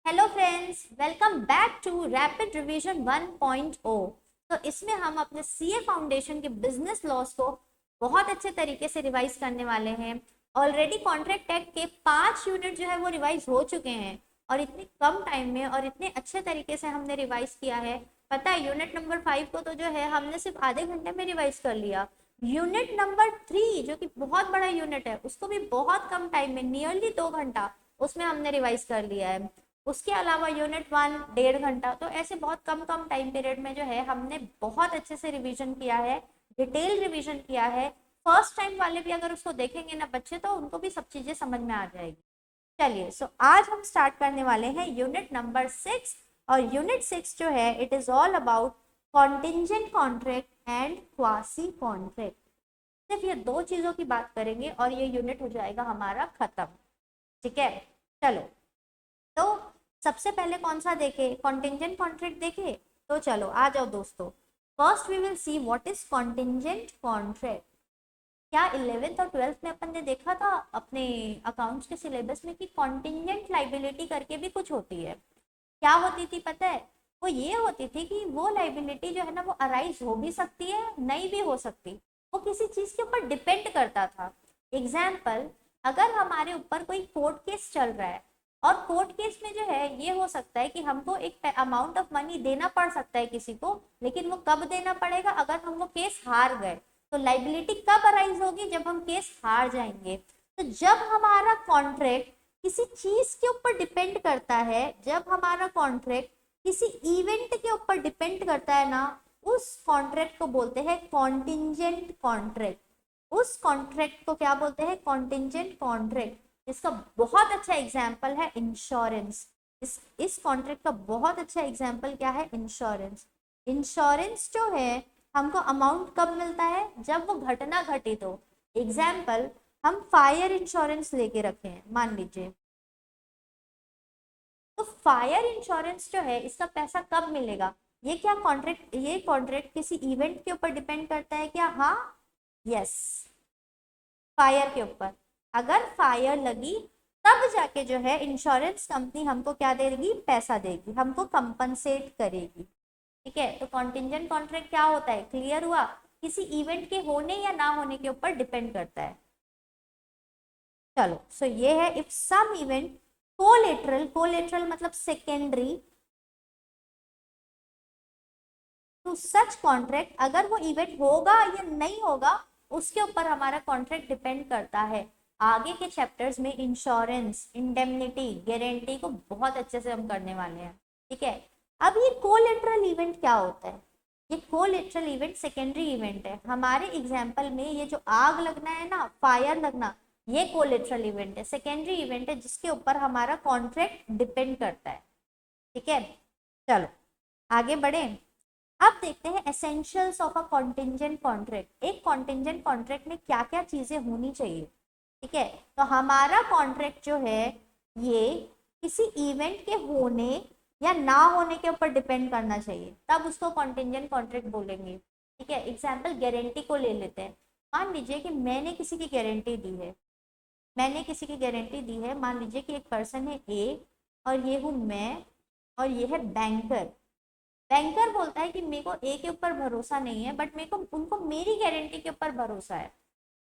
Hello friends, welcome back to rapid revision 1.0। तो इसमें हम अपने सीए फाउंडेशन के बिजनेस लॉस को बहुत अच्छे तरीके से रिवाइज करने वाले हैं। ऑलरेडी कॉन्ट्रैक्ट एक्ट के 5 यूनिट जो है वो रिवाइज हो चुके हैं और इतनी कम टाइम में और इतने अच्छे तरीके से हमने रिवाइज किया है। पता है, यूनिट नंबर 5 को तो जो है हमने सिर्फ आधे घंटे में रिवाइज कर लिया। यूनिट नंबर 3 जो कि बहुत बड़ा यूनिट है उसको भी बहुत कम टाइम में, नियरली 2 घंटा उसमें हमने रिवाइज कर लिया है। उसके अलावा यूनिट 1 1.5 घंटा। तो ऐसे बहुत कम कम टाइम पीरियड में जो है हमने बहुत अच्छे से रिवीजन किया है, डिटेल रिवीजन किया है। फर्स्ट टाइम वाले भी अगर उसको देखेंगे ना बच्चे, तो उनको भी सब चीजें समझ में आ जाएगी। चलिए, आज हम स्टार्ट करने वाले हैं यूनिट नंबर 6। और यूनिट 6 जो है it is all about contingent contract and quasi contract. सिर्फ ये दो चीजों की बात करेंगे और ये यूनिट हो जाएगा हमारा खत्म। ठीक है, चलो। तो सबसे पहले कौन सा देखे? कॉन्टिजेंट कॉन्ट्रैक्ट देखे। तो चलो आ जाओ दोस्तों। First we will see what is contingent contract. क्या 11th और 12th में अपन ने देखा था अपने अकाउंट्स के सिलेबस में कि कॉन्टिजेंट लाइबिलिटी करके भी कुछ होती है। क्या होती थी पता है? वो ये होती थी कि वो लाइबिलिटी जो है ना वो अराइज हो भी सकती है, नहीं भी हो सकती। वो किसी चीज के ऊपर डिपेंड करता था। एग्जाम्पल, अगर हमारे ऊपर कोई कोर्ट केस चल रहा है और कोर्ट केस में जो है ये हो सकता है कि हमको एक अमाउंट ऑफ मनी देना पड़ सकता है किसी को, लेकिन वो कब देना पड़ेगा? अगर हम वो केस हार गए। तो लाइबिलिटी कब अराइज होगी? जब हम केस हार जाएंगे। तो जब हमारा कॉन्ट्रैक्ट किसी चीज के ऊपर डिपेंड करता है, जब हमारा कॉन्ट्रैक्ट किसी इवेंट के ऊपर डिपेंड करता है ना, उस कॉन्ट्रैक्ट को बोलते हैं कॉन्टिजेंट कॉन्ट्रैक्ट। उस कॉन्ट्रैक्ट को क्या बोलते हैं? Contingent contract. इसका बहुत अच्छा एग्जाम्पल है इंश्योरेंस। इस कॉन्ट्रैक्ट का बहुत अच्छा एग्जाम्पल क्या है? इंश्योरेंस। इंश्योरेंस जो है हमको अमाउंट कब मिलता है? जब वो घटना घटित हो। एग्जाम्पल, हम फायर इंश्योरेंस लेके रखे हैं मान लीजिए। तो फायर इंश्योरेंस जो है इसका पैसा कब मिलेगा? ये कॉन्ट्रैक्ट किसी इवेंट के ऊपर डिपेंड करता है क्या? हाँ, यस, फायर के ऊपर। अगर फायर लगी तब जाके जो है इंश्योरेंस कंपनी हमको क्या देगी? पैसा देगी, हमको कंपनसेट करेगी। ठीक है, तो कॉन्टिजेंट कॉन्ट्रैक्ट क्या होता है? क्लियर हुआ? किसी इवेंट के होने या ना होने के ऊपर डिपेंड करता है। चलो, सो ये है if some event collateral, collateral मतलब सेकेंडरी टू सच कॉन्ट्रैक्ट, अगर वो इवेंट होगा या नहीं होगा उसके ऊपर हमारा कॉन्ट्रैक्ट डिपेंड करता है। आगे के चैप्टर्स में इंश्योरेंस, इंडेमनिटी, गारंटी को बहुत अच्छे से हम करने वाले हैं। ठीक है, अब ये कोलेटरल इवेंट क्या होता है? ये कोलेटरल इवेंट सेकेंडरी इवेंट है। हमारे एग्जाम्पल में ये जो आग लगना है ना, फायर लगना, ये कोलेटरल इवेंट है, सेकेंडरी इवेंट है जिसके ऊपर हमारा कॉन्ट्रैक्ट डिपेंड करता है। ठीक है, चलो आगे बढ़े। अब देखते हैं essentials of a contingent contract. एक कॉन्टिजेंट कॉन्ट्रैक्ट में क्या क्या चीजें होनी चाहिए। ठीक है, तो हमारा कॉन्ट्रैक्ट जो है ये किसी इवेंट के होने या ना होने के ऊपर डिपेंड करना चाहिए, तब उसको कॉन्टिजेंट कॉन्ट्रैक्ट बोलेंगे। ठीक है, एग्जाम्पल गारंटी को ले लेते हैं। मान लीजिए कि मैंने किसी की गारंटी दी है। मैंने किसी की गारंटी दी है, मान लीजिए कि एक पर्सन है ए और ये हूँ मैं और ये है बैंकर। बैंकर बोलता है कि मेरे को ए के ऊपर भरोसा नहीं है, बट मेरे को उनको मेरी गारंटी के ऊपर भरोसा है।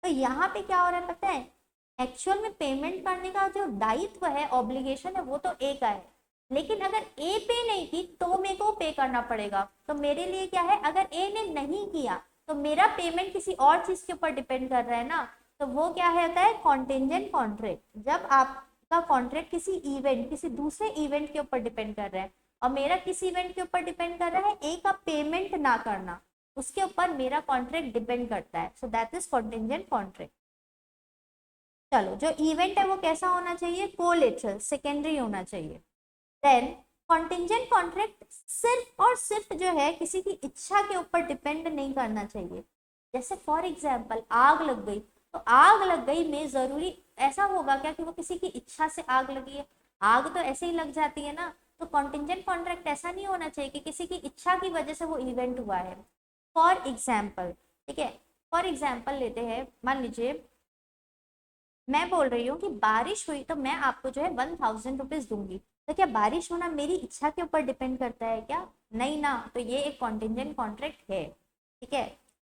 तो यहाँ पे क्या हो रहा है पता है? एक्चुअल में पेमेंट करने का जो दायित्व है, ऑब्लिगेशन है, वो तो ए का है। लेकिन अगर ए पे नहीं की तो मेरे को पे करना पड़ेगा। तो मेरे लिए क्या है, अगर ए ने नहीं किया तो मेरा पेमेंट किसी और चीज के ऊपर डिपेंड कर रहा है ना। तो वो क्या है, होता है कॉन्टिजेंट कॉन्ट्रैक्ट। जब आपका कॉन्ट्रैक्ट किसी इवेंट, किसी दूसरे इवेंट के ऊपर डिपेंड कर रहा है और मेरा किस इवेंट के ऊपर डिपेंड कर रहा है? ए का पेमेंट ना करना, उसके ऊपर मेरा कॉन्ट्रैक्ट डिपेंड करता है। So that is contingent contract. चलो, जो इवेंट है वो कैसा होना चाहिए? कोलेटरल, सेकेंडरी होना चाहिए। देन कॉन्टिजेंट कॉन्ट्रैक्ट सिर्फ और सिर्फ जो है किसी की इच्छा के ऊपर डिपेंड नहीं करना चाहिए। जैसे फॉर एग्जाम्पल आग लग गई, तो आग लग गई में जरूरी ऐसा होगा क्या कि वो किसी की इच्छा से आग लगी है? आग तो ऐसे ही लग जाती है ना। तो कॉन्टिजेंट कॉन्ट्रैक्ट ऐसा नहीं होना चाहिए कि किसी की इच्छा की वजह से वो इवेंट हुआ है। फॉर एग्जाम्पल, ठीक है, फॉर एग्जाम्पल लेते हैं, मान लीजिए मैं बोल रही हूँ कि बारिश हुई तो मैं आपको जो है 1000 रुपीज दूंगी। तो क्या बारिश होना मेरी इच्छा के ऊपर डिपेंड करता है क्या? नहीं ना, तो ये एक कॉन्टिंजेंट कॉन्ट्रैक्ट है। ठीक है,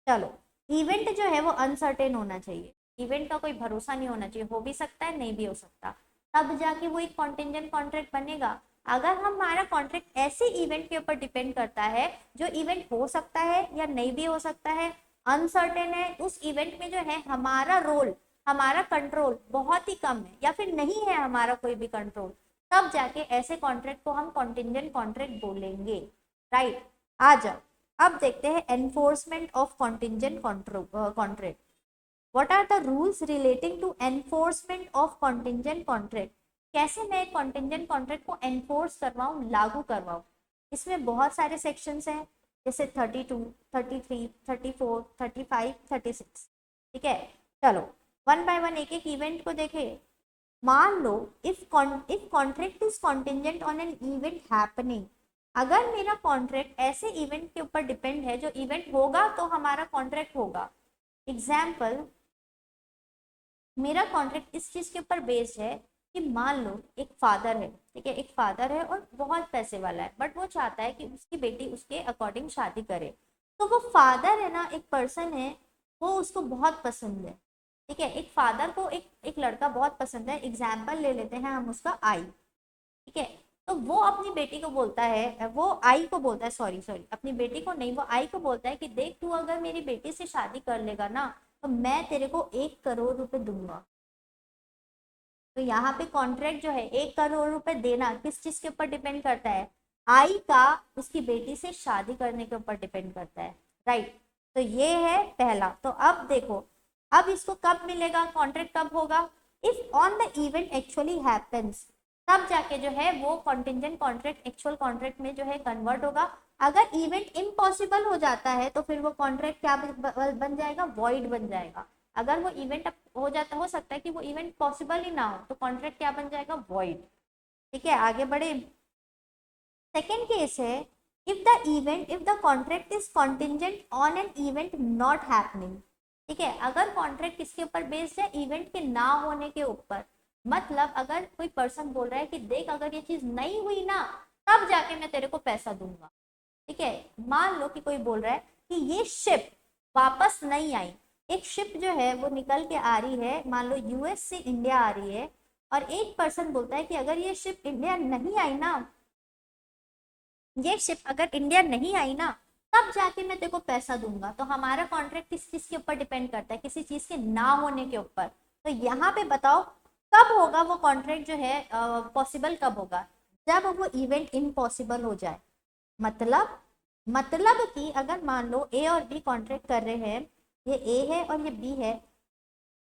चलो। इवेंट जो है वो अनसर्टेन होना चाहिए, इवेंट का कोई भरोसा नहीं होना चाहिए, हो भी सकता है नहीं भी हो सकता, तब जाके वो एक कॉन्टिंजेंट कॉन्ट्रैक्ट बनेगा। अगर हमारा कॉन्ट्रैक्ट ऐसे इवेंट के ऊपर डिपेंड करता है जो इवेंट हो सकता है या नहीं भी हो सकता है, अनसर्टेन है, उस इवेंट में जो है हमारा रोल, हमारा कंट्रोल बहुत ही कम है या फिर नहीं है हमारा कोई भी कंट्रोल, तब जाके ऐसे कॉन्ट्रैक्ट को हम कॉन्टिंजेंट कॉन्ट्रैक्ट बोलेंगे। राइट, आ जाओ अब देखते हैं enforcement of contingent contract. What are the rules relating to enforcement of contingent contract? कैसे मैं कॉन्टिंजेंट कॉन्ट्रैक्ट को एनफोर्स करवाऊं, लागू करवाऊं? इसमें बहुत सारे सेक्शंस हैं, जैसे 32, 33, 34, 35, 36। ठीक है, चलो वन बाय वन एक एक इवेंट को देखें। मान लो if contract is contingent on an event happening, अगर मेरा कॉन्ट्रैक्ट ऐसे इवेंट के ऊपर डिपेंड है जो इवेंट होगा तो हमारा कॉन्ट्रैक्ट होगा। एग्जाम्पल, मेरा कॉन्ट्रैक्ट इस चीज के ऊपर बेस्ड है कि मान लो एक फादर है, ठीक है, एक फादर है और बहुत पैसे वाला है, बट वो चाहता है कि उसकी बेटी उसके अकॉर्डिंग शादी करे। तो वो फादर है ना, एक पर्सन है, वो उसको बहुत पसंद है। ठीक है, एक फादर को एक लड़का बहुत पसंद है, एग्जाम्पल ले लेते हैं हम उसका आई। ठीक है, तो वो अपनी बेटी को बोलता है, वो आई को बोलता है, सॉरी सॉरी, अपनी बेटी को नहीं, वो आई को बोलता है कि देख तू अगर मेरी बेटी से शादी कर लेगा ना तो मैं तेरे को 1 करोड़ रुपए दूंगा। तो यहाँ पे कॉन्ट्रैक्ट जो है 1 करोड़ रुपए देना किस चीज के ऊपर डिपेंड करता है? आई का उसकी बेटी से शादी करने के ऊपर डिपेंड करता है। राइट, तो ये है पहला। तो अब देखो, अब इसको कब मिलेगा, कॉन्ट्रैक्ट कब होगा? If on the event actually happens, तब जाके जो है वो कॉन्टिंजेंट कॉन्ट्रैक्ट एक्चुअल कॉन्ट्रैक्ट में जो है कन्वर्ट होगा। अगर इवेंट इम्पॉसिबल हो जाता है तो फिर वो कॉन्ट्रैक्ट क्या बन जाएगा? वॉइड बन जाएगा। अगर वो इवेंट हो सकता है कि वो इवेंट पॉसिबल ही ना हो तो कॉन्ट्रैक्ट क्या बन जाएगा? वॉइड। ठीक है, आगे बढ़े। सेकेंड केस है, if the contract is contingent on an event not happening. ठीक है, अगर कॉन्ट्रैक्ट किसके ऊपर बेस्ड है? इवेंट के ना होने के ऊपर। मतलब अगर कोई पर्सन बोल रहा है कि देख अगर ये चीज नहीं हुई ना तब जाके मैं तेरे को पैसा दूंगा। ठीक है, मान लो कि कोई बोल रहा है कि ये शिप वापस नहीं आई, एक शिप जो है वो निकल के आ रही है, मान लो यूएस से इंडिया आ रही है, और एक पर्सन बोलता है कि अगर ये शिप इंडिया नहीं आई ना, ये शिप अगर इंडिया नहीं आई ना तब जाके मैं तेरे को पैसा दूंगा। तो हमारा कॉन्ट्रैक्ट किस चीज के ऊपर डिपेंड करता है? किसी चीज के ना होने के ऊपर। तो यहाँ पे बताओ कब होगा वो कॉन्ट्रैक्ट जो है पॉसिबल कब होगा? जब वो इवेंट इम्पॉसिबल हो जाए। मतलब कि अगर मान लो ए और बी कॉन्ट्रैक्ट कर रहे हैं, ये ए है और ये बी है,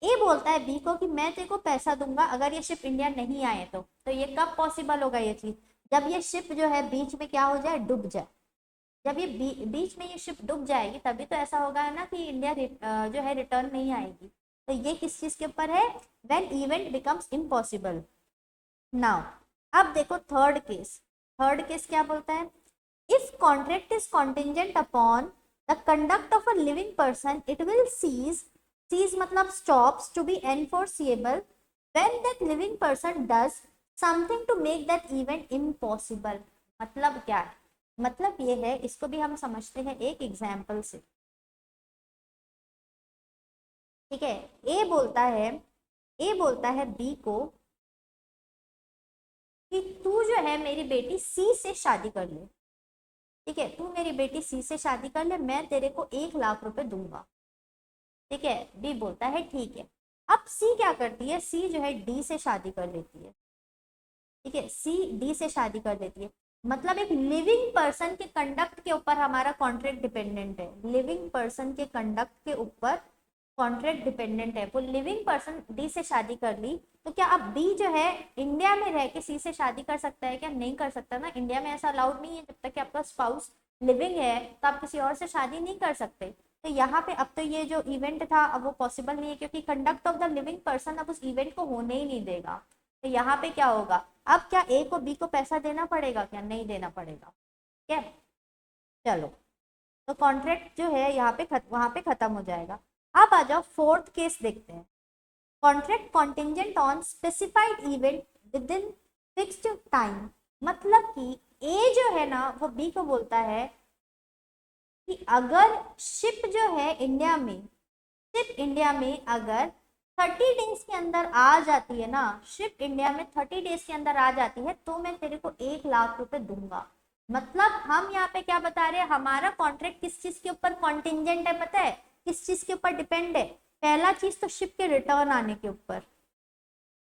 ए बोलता है बी को कि मैं तेरे को पैसा दूंगा अगर ये शिप इंडिया नहीं आए तो ये कब पॉसिबल होगा ये चीज? जब ये शिप जो है बीच में क्या हो जाए? डूब जाए। जब ये बीच में ये शिप डूब जाएगी तभी तो ऐसा होगा है ना कि इंडिया जो है रिटर्न नहीं आएगी। तो ये किस चीज के ऊपर है? When event becomes impossible. Now अब देखो थर्ड केस क्या बोलता है? If contract is contingent upon the conduct of a living person it will cease मतलब stops to be enforceable when that living person does something to make that event impossible. मतलब क्या है? मतलब ये है, इसको भी हम समझते हैं एक एग्जाम्पल से। ठीक है, ए बोलता है बी को कि तू जो है मेरी बेटी सी से शादी कर ले। ठीक है, तू मेरी बेटी सी से शादी कर ले, मैं तेरे को 1 लाख रुपए दूंगा। ठीक है, बी बोलता है ठीक है। अब सी क्या करती है? सी जो है डी से शादी कर लेती है। ठीक है, सी डी से शादी कर देती है। मतलब एक लिविंग पर्सन के कंडक्ट के ऊपर हमारा कॉन्ट्रैक्ट डिपेंडेंट है। लिविंग पर्सन के कंडक्ट के ऊपर कॉन्ट्रैक्ट डिपेंडेंट है। वो लिविंग पर्सन डी से शादी कर ली, तो क्या अब बी जो है इंडिया में रह के सी से शादी कर सकता है क्या? नहीं कर सकता ना, इंडिया में ऐसा अलाउड नहीं है। जब तक कि आपका स्पाउस लिविंग है तो आप किसी और से शादी नहीं कर सकते। तो यहाँ पे अब तो ये जो इवेंट था अब वो पॉसिबल नहीं है, क्योंकि conduct of the living person अब उस इवेंट को होने ही नहीं देगा। तो यहाँ पे क्या होगा? अब क्या ए को बी को पैसा देना पड़ेगा क्या? नहीं देना पड़ेगा। ठीक है, चलो, तो कॉन्ट्रैक्ट जो है यहाँ पे वहां पे खत्म हो जाएगा। अब आ जाओ फोर्थ केस देखते हैं। Contract contingent on specified event with in fixed time, मतलब कि ए जो है ना वो बी को बोलता है कि अगर शिप जो है इंडिया में, शिप इंडिया में अगर 30 डेज के अंदर आ जाती है ना, शिप इंडिया में 30 डेज के अंदर आ जाती है तो मैं तेरे को 1 लाख रुपए दूंगा। मतलब हम यहाँ पे क्या बता रहे हैं, हमारा कॉन्ट्रैक्ट किस चीज के ऊपर कॉन्टिंजेंट है पता है, किस चीज के ऊपर डिपेंड है, पहला चीज तो शिप के रिटर्न आने के ऊपर,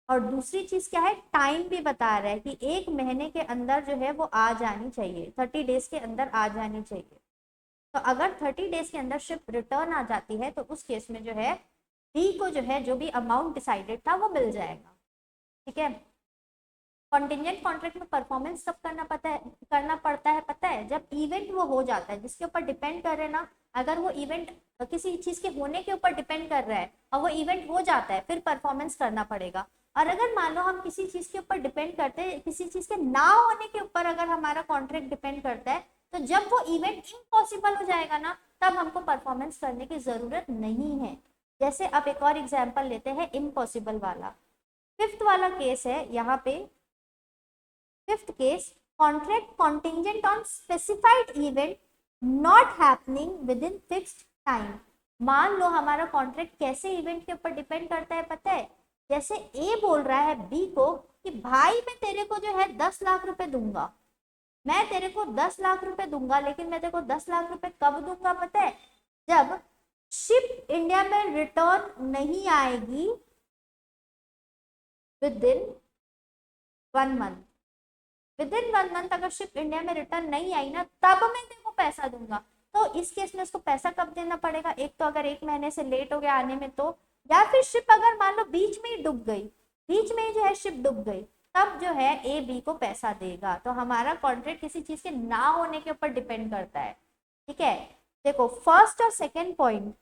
और दूसरी चीज क्या है, टाइम भी बता रहा है कि 1 महीने के अंदर जो है वो आ जानी चाहिए, 30 डेज के अंदर आ जानी चाहिए। तो अगर 30 डेज के अंदर शिप रिटर्न आ जाती है तो उस केस में जो है बी को जो है जो भी अमाउंट डिसाइडेड था वो मिल जाएगा। ठीक है। कॉन्टिजेंट कॉन्ट्रैक्ट में परफॉर्मेंस कब करना पड़ता है पता है, जब इवेंट वो हो जाता है जिसके ऊपर डिपेंड कर रहे हैं ना, अगर वो इवेंट किसी चीज के होने के ऊपर डिपेंड कर रहा है और वो इवेंट हो जाता है फिर परफॉर्मेंस करना पड़ेगा। और अगर मान लो हम किसी चीज के ऊपर डिपेंड करते हैं, किसी चीज के ना होने के ऊपर अगर हमारा कॉन्ट्रैक्ट डिपेंड करता है, तो जब वो इवेंट इम्पॉसिबल हो जाएगा ना तब हमको परफॉर्मेंस करने की जरूरत नहीं है। जैसे अब एक और एग्जाम्पल लेते हैं इम्पॉसिबल वाला, फिफ्थ वाला केस है यहाँ पे। Fifth case, contract contingent on specified event not happening with in fixed time. मान लो हमारा कॉन्ट्रैक्ट कैसे इवेंट के ऊपर डिपेंड करता है पता है, जैसे ए बोल रहा है बी को कि भाई मैं तेरे को जो है 10 लाख रुपए दूंगा, मैं तेरे को 10 लाख रुपए दूंगा, लेकिन मैं तेरे को 10 लाख रुपए कब दूंगा पता है, जब शिप इंडिया में रिटर्न नहीं आएगी with in 1 month. With in 1 month अगर शिप इंडिया में रिटर्न नहीं आई ना तब मैं तेरे को पैसा दूंगा। तो इस केस में उसको पैसा कब देना पड़ेगा, एक तो अगर 1 महीने से लेट हो गया आने में तो, या फिर शिप अगर मान लो बीच में ही डूब गई, बीच में ही जो है शिप डूब गई, तब जो है ए बी को पैसा देगा। तो हमारा कॉन्ट्रैक्ट किसी चीज के ना होने के ऊपर डिपेंड करता है। ठीक है। देखो फर्स्ट और second point,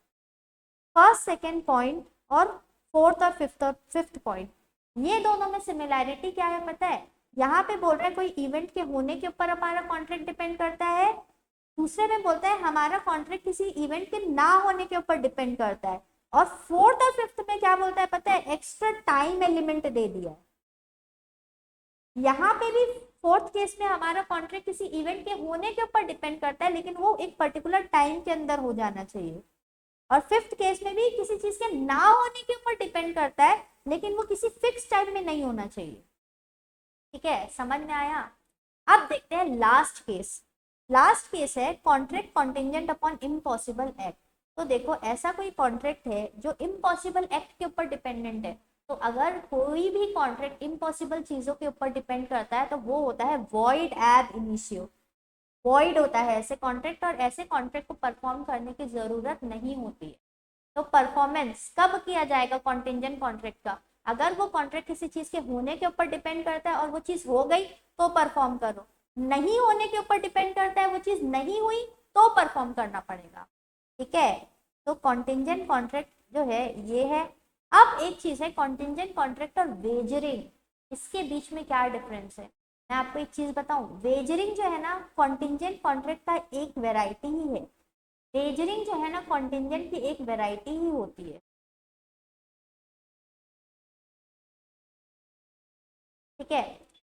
first second point और फोर्थ और फिफ्थ पॉइंट, ये दोनों में सिमिलैरिटी क्या है पता है, यहाँ पे बोल रहा है कोई इवेंट के होने के ऊपर हमारा कॉन्ट्रैक्ट डिपेंड करता है, दूसरे में बोलता है हमारा कॉन्ट्रैक्ट किसी इवेंट के ना होने के ऊपर डिपेंड करता है, और फोर्थ और फिफ्थ में क्या बोलता है पता है, एक्स्ट्रा टाइम एलिमेंट दे दिया है। यहाँ पे भी फोर्थ केस में हमारा कॉन्ट्रैक्ट किसी इवेंट के होने के ऊपर डिपेंड करता है, लेकिन वो एक पर्टिकुलर टाइम के अंदर हो जाना चाहिए, और फिफ्थ केस में भी किसी चीज के ना होने के ऊपर डिपेंड करता है, लेकिन वो किसी फिक्स टाइम में नहीं होना चाहिए। ठीक है, समझ में आया। अब देखते हैं लास्ट केस। लास्ट केस है contract contingent upon impossible act. तो देखो ऐसा कोई कॉन्ट्रैक्ट है जो इम्पॉसिबल एक्ट के ऊपर डिपेंडेंट है, तो अगर कोई भी कॉन्ट्रैक्ट इम्पॉसिबल चीजों के ऊपर डिपेंड करता है तो वो होता है वॉइड एब इनिशियो। वॉइड होता है ऐसे कॉन्ट्रैक्ट, और ऐसे कॉन्ट्रैक्ट को परफॉर्म करने की जरूरत नहीं होती है। तो परफॉर्मेंस कब किया जाएगा कॉन्टिंजेंट कॉन्ट्रैक्ट का, अगर वो कॉन्ट्रैक्ट किसी चीज के होने के ऊपर डिपेंड करता है और वो चीज हो गई तो परफॉर्म करो, नहीं होने के ऊपर डिपेंड करता है वो चीज नहीं हुई तो परफॉर्म करना पड़ेगा। ठीक है। तो कॉन्टिंजेंट कॉन्ट्रैक्ट जो है ये है। अब एक चीज है कॉन्टिंजेंट कॉन्ट्रैक्ट और वेजरिंग, इसके बीच में क्या डिफरेंस है, मैं आपको एक चीज बताऊं, वेजरिंग जो है ना कॉन्टिंजेंट कॉन्ट्रैक्ट का एक वेराइटी ही है। वेजरिंग जो है ना कॉन्टिंजेंट की एक वेराइटी ही होती है। ठीक है,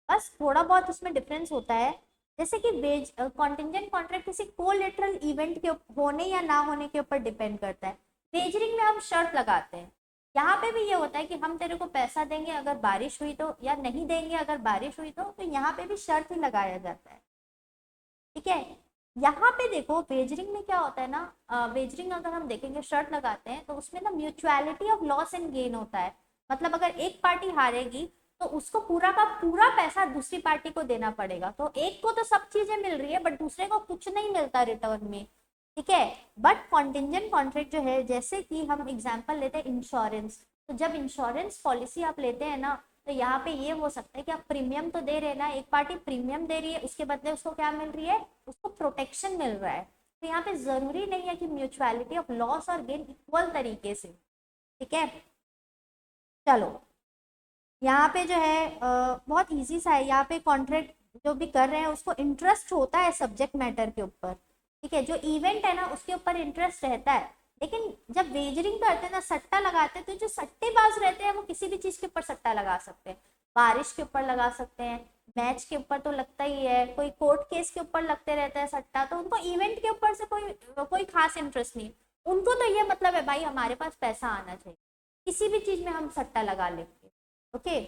बस थोड़ा बहुत उसमें डिफरेंस होता है, जैसे कि वेज कॉन्टिंजेंट कॉन्ट्रैक्ट किसी कोलेटरल इवेंट के होने या ना होने के ऊपर डिपेंड करता है। वेजरिंग में हम शर्त लगाते हैं, यहाँ पे भी ये होता है कि हम तेरे को पैसा देंगे अगर बारिश हुई तो, या नहीं देंगे अगर बारिश हुई तो यहाँ पे भी शर्त ही लगाया जाता है। ठीक है। यहाँ पे देखो वेजरिंग में क्या होता है ना, वेजरिंग अगर हम देखेंगे शर्त लगाते हैं तो उसमें ना mutuality of loss and gain होता है। मतलब अगर एक पार्टी हारेगी तो उसको पूरा का पूरा पैसा दूसरी पार्टी को देना पड़ेगा, तो एक को तो सब चीजें मिल रही है बट दूसरे को कुछ नहीं मिलता रिटर्न में। ठीक है। बट कॉन्टिंजेंट कॉन्ट्रैक्ट जो है, जैसे कि हम एग्जाम्पल लेते हैं इंश्योरेंस, तो जब इंश्योरेंस पॉलिसी आप लेते हैं ना तो यहाँ पे ये हो सकता है कि आप प्रीमियम तो दे रहे हैं ना, एक पार्टी प्रीमियम दे रही है उसके बदले उसको क्या मिल रही है, उसको प्रोटेक्शन मिल रहा है। तो यहाँ पे जरूरी नहीं है कि म्यूचुअलिटी ऑफ लॉस और गेन इक्वल तरीके से। ठीक है। चलो यहाँ पे जो है बहुत इजी सा है, यहाँ पे कॉन्ट्रैक्ट जो भी कर रहे हैं उसको इंटरेस्ट होता है सब्जेक्ट मैटर के ऊपर। ठीक है, जो इवेंट है ना उसके ऊपर इंटरेस्ट रहता है, लेकिन जब वेजरिंग करते हैं ना, सट्टा लगाते हैं, तो जो सट्टेबाज रहते हैं वो किसी भी चीज के ऊपर सट्टा लगा सकते हैं, बारिश के ऊपर लगा सकते हैं, मैच के ऊपर तो लगता ही है, कोई कोर्ट केस के ऊपर लगते रहता है सट्टा, तो उनको इवेंट के ऊपर से कोई खास इंटरेस्ट नहीं। उनको तो ये मतलब है भाई हमारे पास पैसा आना चाहिए, किसी भी चीज में हम सट्टा लगा लेंगे। ओके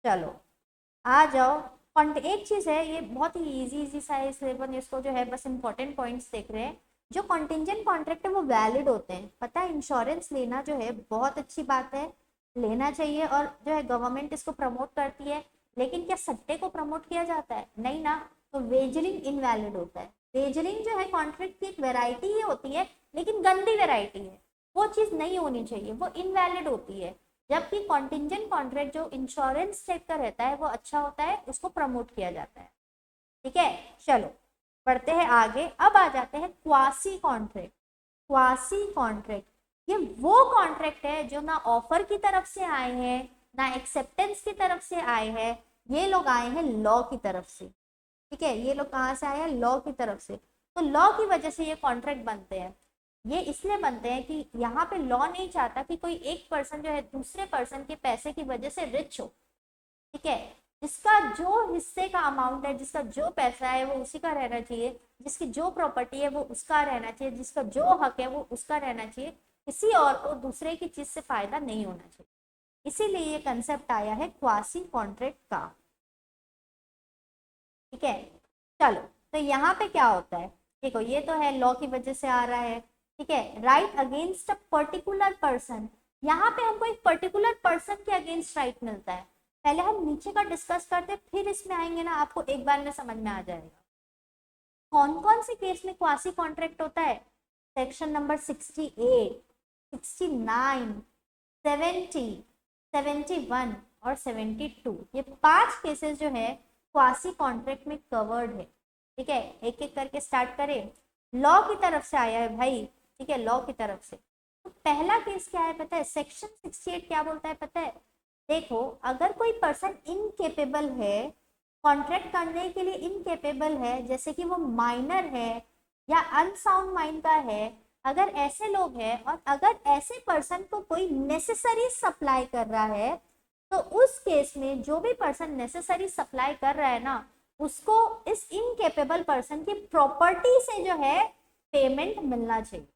चलो आ जाओ। एक चीज है, ये बहुत ही इजी सा है, इसलिए अपन इसको जो है बस इंपॉर्टेंट पॉइंट्स देख रहे हैं। जो कॉन्टिंजेंट कॉन्ट्रैक्ट है वो वैलिड होते हैं, पता है। इंश्योरेंस लेना जो है बहुत अच्छी बात है, लेना चाहिए, और जो है गवर्नमेंट इसको प्रमोट करती है। लेकिन क्या सट्टे को प्रमोट किया जाता है? नहीं ना। तो वेजरिंग इनवैलिड होता है। वेजरिंग जो है कॉन्ट्रैक्ट की एक वेराइटी ही होती है, लेकिन गंदी वेराइटी है, वो चीज नहीं होनी चाहिए, वो इनवैलिड होती है। जबकि कॉन्टिंजेंट कॉन्ट्रैक्ट जो इंश्योरेंस टाइप का रहता है वो अच्छा होता है, उसको प्रमोट किया जाता है। ठीक है चलो बढ़ते हैं आगे। अब आ जाते हैं क्वासी कॉन्ट्रैक्ट। क्वासी कॉन्ट्रैक्ट ये वो कॉन्ट्रैक्ट है जो ना ऑफर की तरफ से आए हैं ना एक्सेप्टेंस की तरफ से आए हैं, ये लोग आए हैं लॉ की तरफ से। ठीक है, ये लोग कहाँ से आए हैं? लॉ की तरफ से। तो लॉ की वजह से ये कॉन्ट्रैक्ट बनते हैं। ये इसलिए बनते हैं कि यहाँ पे लॉ नहीं चाहता कि कोई एक पर्सन जो है दूसरे पर्सन के पैसे की वजह से रिच हो। ठीक है, जिसका जो हिस्से का अमाउंट है, जिसका जो पैसा है वो उसी का रहना चाहिए, जिसकी जो प्रॉपर्टी है वो उसका रहना चाहिए, जिसका जो हक है वो उसका रहना चाहिए, किसी और को दूसरे की चीज से फायदा नहीं होना चाहिए। इसीलिए ये कंसेप्ट आया है क्वासी कॉन्ट्रैक्ट का। ठीक है चलो, तो यहाँ पे क्या होता है, देखो ये तो है लॉ की वजह से आ रहा है। ठीक है, right against a particular person, यहाँ पे हमको एक पर्टिकुलर पर्सन के अगेंस्ट राइट मिलता है। पहले हम नीचे का डिस्कस करते फिर इसमें आएंगे ना, आपको एक बार में समझ में आ जाएगा। कौन कौन से केस में क्वासी कॉन्ट्रैक्ट होता है? सेक्शन नंबर 68, 69, 70, 71 और 72, ये 5 केसेस जो है क्वासी कॉन्ट्रैक्ट में कवर्ड है। ठीक है, एक एक करके स्टार्ट करें। लॉ की तरफ से आया है भाई। ठीक है, लॉ की तरफ से। तो पहला केस क्या है पता है? सेक्शन 68 क्या बोलता है पता है? देखो, अगर कोई पर्सन इनकेपेबल है, कॉन्ट्रैक्ट करने के लिए इनकेपेबल है, जैसे कि वो माइनर है या अनसाउंड माइंड का है, अगर ऐसे लोग हैं और अगर ऐसे पर्सन को कोई नेसेसरी सप्लाई कर रहा है, तो उस केस में जो भी पर्सन नेसेसरी सप्लाई कर रहा है ना, उसको इस इनकेपेबल पर्सन की प्रॉपर्टी से जो है पेमेंट मिलना चाहिए।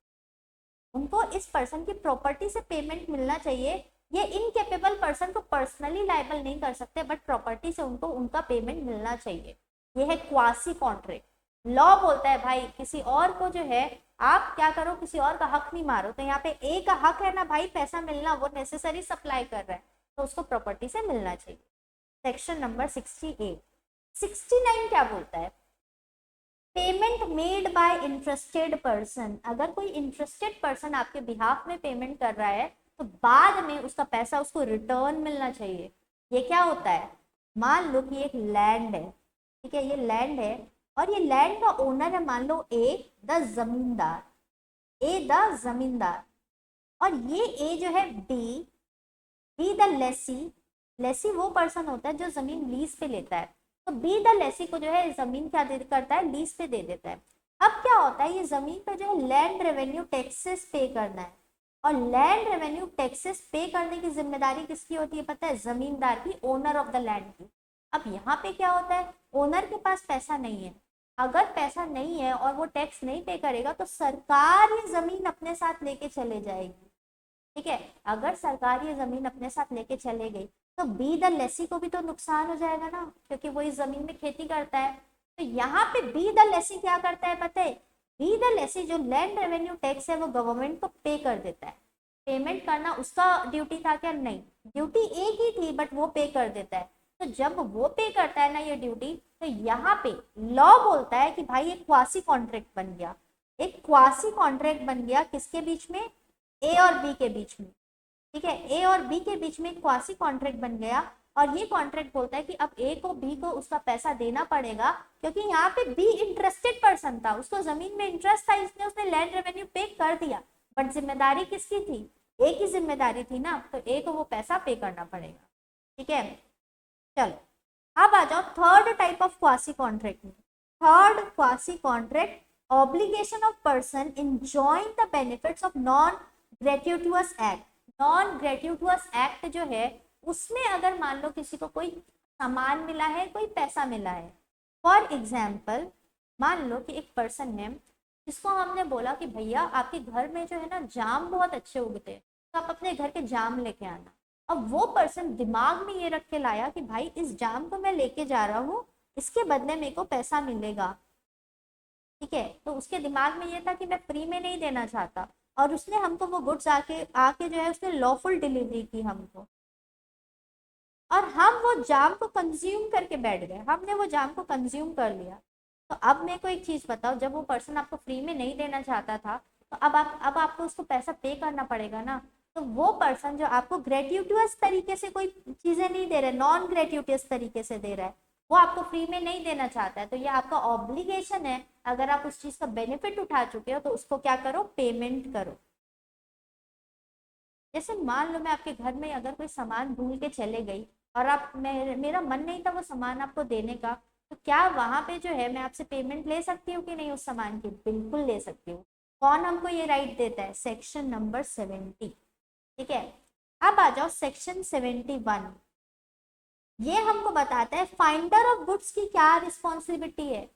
उनको इस पर्सन की प्रॉपर्टी से पेमेंट मिलना चाहिए। ये इनकेपेबल पर्सन को पर्सनली लायबल नहीं कर सकते, बट प्रॉपर्टी से उनको उनका पेमेंट मिलना चाहिए। ये है क्वासी कॉन्ट्रैक्ट। लॉ बोलता है भाई किसी और को जो है आप क्या करो, किसी और का हक नहीं मारो। तो यहाँ पे ए का हक है ना भाई पैसा मिलना, वो नेसेसरी सप्लाई कर रहा है तो उसको प्रॉपर्टी से मिलना चाहिए। Section number 68। 69 क्या बोलता है? Payment made by interested person, अगर कोई इंटरेस्टेड पर्सन आपके बिहाफ में पेमेंट कर रहा है तो बाद में उसका पैसा उसको रिटर्न मिलना चाहिए। ये क्या होता है? मान लो कि एक लैंड है। ठीक है, ये लैंड है और ये लैंड का ओनर है मान लो ए द जमींदार, ए द जमींदार, और ये ए जो है B, B the lessee, lessee वो पर्सन होता है जो जमीन लीज पे लेता है। तो बी द लेसी को जो है जमीन क्या दे करता है? लीज पे दे देता है। अब क्या होता है, ये जमीन पे जो है लैंड रेवेन्यू टैक्सेस पे करना है, और लैंड रेवेन्यू टैक्सेस पे करने की जिम्मेदारी किसकी होती है पता है? जमींदार की, ओनर ऑफ द लैंड की। अब यहाँ पे क्या होता है, ओनर के पास पैसा नहीं है। अगर पैसा नहीं है और वो टैक्स नहीं पे करेगा तो सरकार ये जमीन अपने साथ लेके चले जाएगी। ठीक है, अगर सरकार ये जमीन अपने साथ लेके चले गई तो बी द लेसी को भी तो नुकसान हो जाएगा ना, क्योंकि वो इस जमीन में खेती करता है। तो यहाँ पे बी द लेसी क्या करता है पता है? बी द लेसी जो लैंड रेवेन्यू टैक्स है वो गवर्नमेंट को पे कर देता है। पेमेंट करना उसका ड्यूटी था क्या? नहीं, ड्यूटी एक ही थी, बट वो पे कर देता है। तो जब वो पे करता है ना ये ड्यूटी, तो यहाँ पे लॉ बोलता है कि भाई एक क्वासी कॉन्ट्रैक्ट बन गया। एक क्वासी कॉन्ट्रैक्ट बन गया किसके बीच में? ए और बी के बीच में। ठीक है, ए और बी के बीच में एक क्वासी कॉन्ट्रैक्ट बन गया, और ये कॉन्ट्रैक्ट बोलता है कि अब ए को बी को उसका पैसा देना पड़ेगा, क्योंकि यहाँ पे बी इंटरेस्टेड पर्सन था, उसको जमीन में इंटरेस्ट था, इसलिए उसने लैंड रेवेन्यू पे कर दिया। बट जिम्मेदारी किसकी थी? ए की जिम्मेदारी थी ना, तो ए को वो पैसा पे करना पड़ेगा। ठीक है चलो अब आ जाओ third type of quasi contract में। Third quasi contract, obligation of person enjoying the benefits of non gratuitous act. Non gratuitous act जो है उसमें अगर मान लो किसी को कोई सामान मिला है, कोई पैसा मिला है। फॉर एग्जाम्पल मान लो कि एक पर्सन है जिसको हमने बोला कि भैया आपके घर में जो है ना जाम बहुत अच्छे उगते हैं, तो आप अपने घर के जाम लेके आना। अब वो पर्सन दिमाग में ये रख के लाया कि भाई इस जाम को मैं लेके जा रहा हूँ, इसके बदले मेरे को पैसा मिलेगा, ठीक है। तो उसके दिमाग में ये था कि मैं फ्री में नहीं देना चाहता, और उसने हमको वो गुड्स आके आके जो है उसने लॉफुल डिलीवरी की हमको, और हम वो जाम को कंज्यूम करके बैठ गए, हमने वो जाम को कंज्यूम कर लिया। तो अब मेरे को एक चीज बताओ, जब वो पर्सन आपको फ्री में नहीं देना चाहता था, तो अब आपको उसको पैसा पे करना पड़ेगा ना। तो वो पर्सन जो आपको ग्रेट्यूटियस तरीके से कोई चीजें नहीं दे रहे, नॉन ग्रेट्यूटियस तरीके से दे रहा है, वो आपको फ्री में नहीं देना चाहता है, तो ये आपका ऑब्लिगेशन है। अगर आप उस चीज का बेनिफिट उठा चुके हो तो उसको क्या करो, पेमेंट करो। जैसे मान लो मैं आपके घर में अगर कोई सामान भूल के चले गई और आप मेरा मन नहीं था वो सामान आपको देने का, तो क्या वहां पे जो है मैं आपसे पेमेंट ले सकती हूँ कि नहीं उस सामान की? बिल्कुल ले सकती हूँ। कौन हमको ये राइट देता है? सेक्शन नंबर 70, ठीक है। अब आ जाओ सेक्शन 71। ये हमको बताता है फाइंडर ऑफ गुड्स की क्या रिस्पॉन्सिबिलिटी है।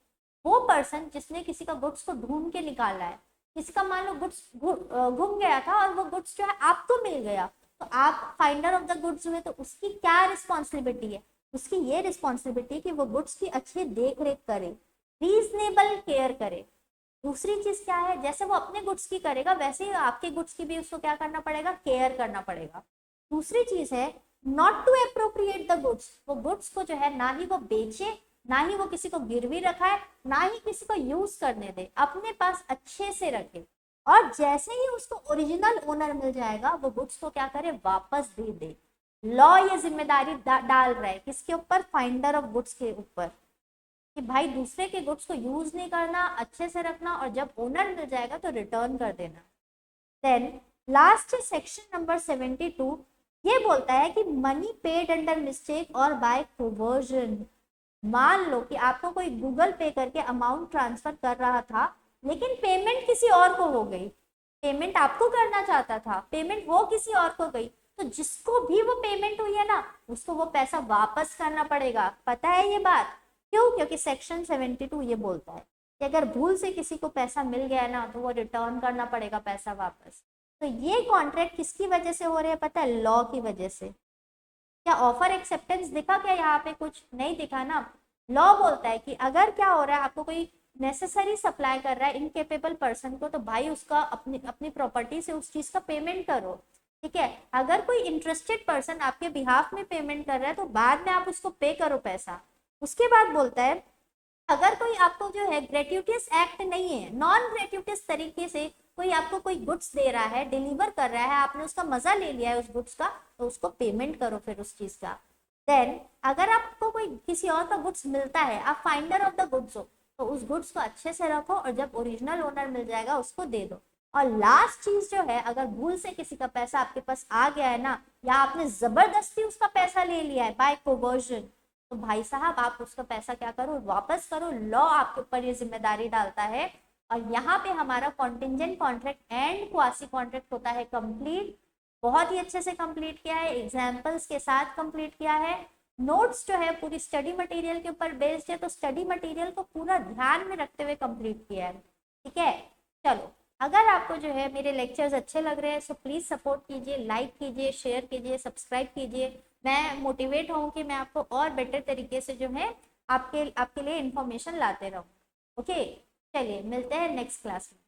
वो पर्सन जिसने किसी का गुड्स को ढूंढ के निकाला है, किसी का मान लो गुड्स गुम गया था और वो गुड्स जो है आपको मिल गया, तो आप फाइंडर ऑफ द गुड्स हुए, तो उसकी क्या रिस्पॉन्सिबिलिटी है? उसकी ये रिस्पॉन्सिबिलिटी कि वो गुड्स की अच्छी देख रेख करे, रीजनेबल केयर करे। दूसरी चीज क्या है, जैसे वो अपने गुड्स की करेगा वैसे ही आपके गुड्स की भी उसको क्या करना पड़ेगा, केयर करना पड़ेगा। दूसरी चीज है not to appropriate the goods, वो गुड्स को जो है ना ही वो बेचे, ना ही वो किसी को गिरवी रखा है, ना ही किसी को यूज करने दे, अपने पास अच्छे से रखे, और जैसे ही उसको ओरिजिनल ओनर मिल जाएगा वो गुड्स को क्या करे, वापस दे दे। लॉ ये जिम्मेदारी डाल रहा है किसके ऊपर? फाइंडर ऑफ गुड्स के ऊपर, कि भाई दूसरे के गुड्स को यूज नहीं करना, अच्छे से रखना, और जब ओनर मिल जाएगा तो रिटर्न कर देना। देन लास्ट सेक्शन नंबर 72, ये बोलता है कि मनी पेड अंडर मिस्टेक और बाय कोवर्जन। मान लो कि आपको कोई गूगल पे करके अमाउंट ट्रांसफर कर रहा था, लेकिन पेमेंट किसी और को हो गई। पेमेंट आपको करना चाहता था, पेमेंट वो किसी और को गई, तो जिसको भी वो पेमेंट हुई है ना, उसको वो पैसा वापस करना पड़ेगा। पता है ये बात? क्यों? क्योंकि सेक्शन 72 ये बोलता है कि अगर भूल से किसी को पैसा मिल गया ना, तो वो रिटर्न करना पड़ेगा पैसा वापस। तो ये कॉन्ट्रैक्ट किसकी वजह से हो रहे हैं पता है? लॉ की वजह से। क्या ऑफर एक्सेप्टेंस दिखा क्या यहाँ पे? कुछ नहीं दिखा ना। लॉ बोलता है कि अगर क्या हो रहा है, आपको कोई नेसेसरी सप्लाई कर रहा है इनकेपेबल पर्सन को, तो भाई उसका अपनी अपनी प्रॉपर्टी से उस चीज का पेमेंट करो, ठीक है। अगर कोई इंटरेस्टेड पर्सन आपके बिहाफ में पेमेंट कर रहा है, तो बाद में आप उसको पे करो पैसा। उसके बाद बोलता है अगर कोई आपको जो है ग्रेट्यूटियस एक्ट नहीं है, नॉन ग्रेट्यूटियस तरीके से कोई आपको कोई गुड्स दे रहा है, डिलीवर कर रहा है, आपने उसका मजा ले लिया है उस गुड्स का, तो उसको पेमेंट करो फिर उस चीज का। देन अगर आपको कोई किसी और का गुड्स मिलता है, आप फाइंडर ऑफ द गुड्स हो, तो उस गुड्स को अच्छे से रखो, और जब ओरिजिनल ओनर मिल जाएगा उसको दे दो। और लास्ट चीज जो है, अगर भूल से किसी का पैसा आपके पास आ गया है ना, या आपने जबरदस्ती उसका पैसा ले लिया है बाय कोवर्जन, तो भाई साहब आप उसका पैसा क्या करो, वापस करो। लॉ आपके ऊपर ये जिम्मेदारी डालता है। और यहाँ पे हमारा contingent contract and quasi contract होता है कंप्लीट। बहुत ही अच्छे से कंप्लीट किया है, एग्जाम्पल्स के साथ कंप्लीट किया है। नोट्स जो है पूरी स्टडी मटेरियल के ऊपर बेस्ड है, तो स्टडी मटेरियल को पूरा ध्यान में रखते हुए कंप्लीट किया है, ठीक है। चलो, अगर आपको जो है मेरे लेक्चर्स अच्छे लग रहे हैं, सो प्लीज सपोर्ट कीजिए, लाइक कीजिए, शेयर कीजिए, सब्सक्राइब कीजिए। मैं मोटिवेट हूँ कि मैं आपको और बेटर तरीके से जो है आपके लिए इंफॉर्मेशन लाते रहूँ। ओके, चलिए मिलते हैं नेक्स्ट क्लास में।